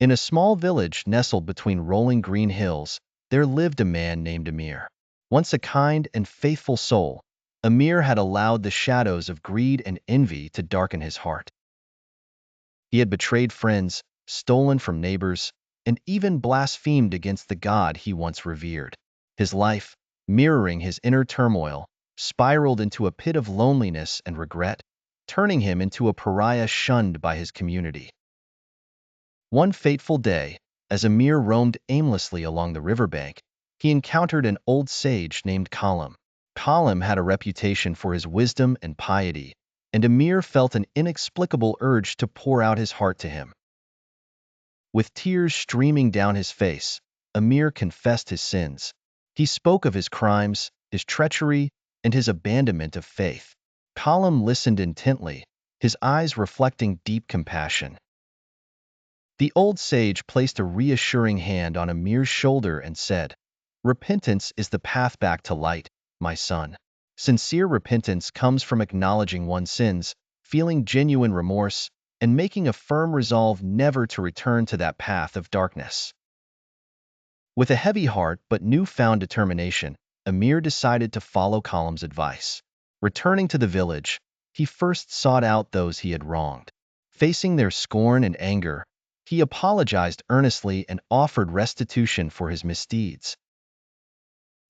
In a small village nestled between rolling green hills, there lived a man named Amir. Once a kind and faithful soul, Amir had allowed the shadows of greed and envy to darken his heart. He had betrayed friends, stolen from neighbors, and even blasphemed against the God he once revered. His life, mirroring his inner turmoil, spiraled into a pit of loneliness and regret, turning him into a pariah shunned by his community. One fateful day, as Amir roamed aimlessly along the riverbank, he encountered an old sage named Kalam. Kalam had a reputation for his wisdom and piety, and Amir felt an inexplicable urge to pour out his heart to him. With tears streaming down his face, Amir confessed his sins. He spoke of his crimes, his treachery, and his abandonment of faith. Kalam listened intently, his eyes reflecting deep compassion. The old sage placed a reassuring hand on Amir's shoulder and said, "Repentance is the path back to light, my son. Sincere repentance comes from acknowledging one's sins, feeling genuine remorse, and making a firm resolve never to return to that path of darkness." With a heavy heart but newfound determination, Amir decided to follow Kalam's advice. Returning to the village, he first sought out those he had wronged. Facing their scorn and anger, he apologized earnestly and offered restitution for his misdeeds.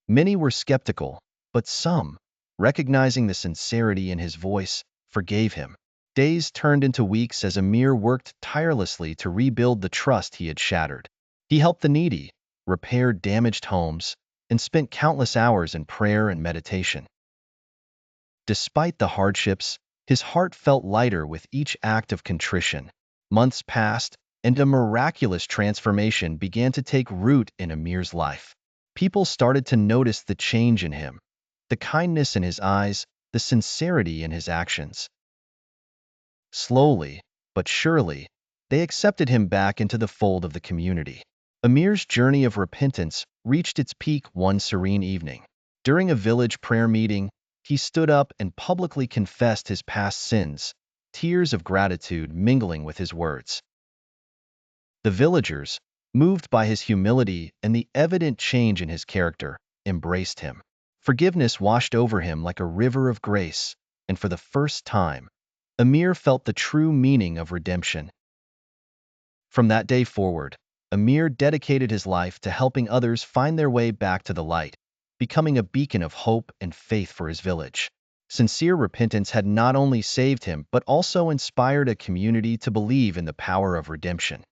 Many were skeptical, but some, recognizing the sincerity in his voice, forgave him. Days turned into weeks as Amir worked tirelessly to rebuild the trust he had shattered. He helped the needy, repaired damaged homes, and spent countless hours in prayer and meditation. Despite the hardships, his heart felt lighter with each act of contrition. Months passed, and a miraculous transformation began to take root in Amir's life. People started to notice the change in him, the kindness in his eyes, the sincerity in his actions. Slowly, but surely, they accepted him back into the fold of the community. Amir's journey of repentance reached its peak one serene evening. During a village prayer meeting, he stood up and publicly confessed his past sins, tears of gratitude mingling with his words. The villagers, moved by his humility and the evident change in his character, embraced him. Forgiveness washed over him like a river of grace, and for the first time, Amir felt the true meaning of redemption. From that day forward, Amir dedicated his life to helping others find their way back to the light, becoming a beacon of hope and faith for his village. Sincere repentance had not only saved him but also inspired a community to believe in the power of redemption.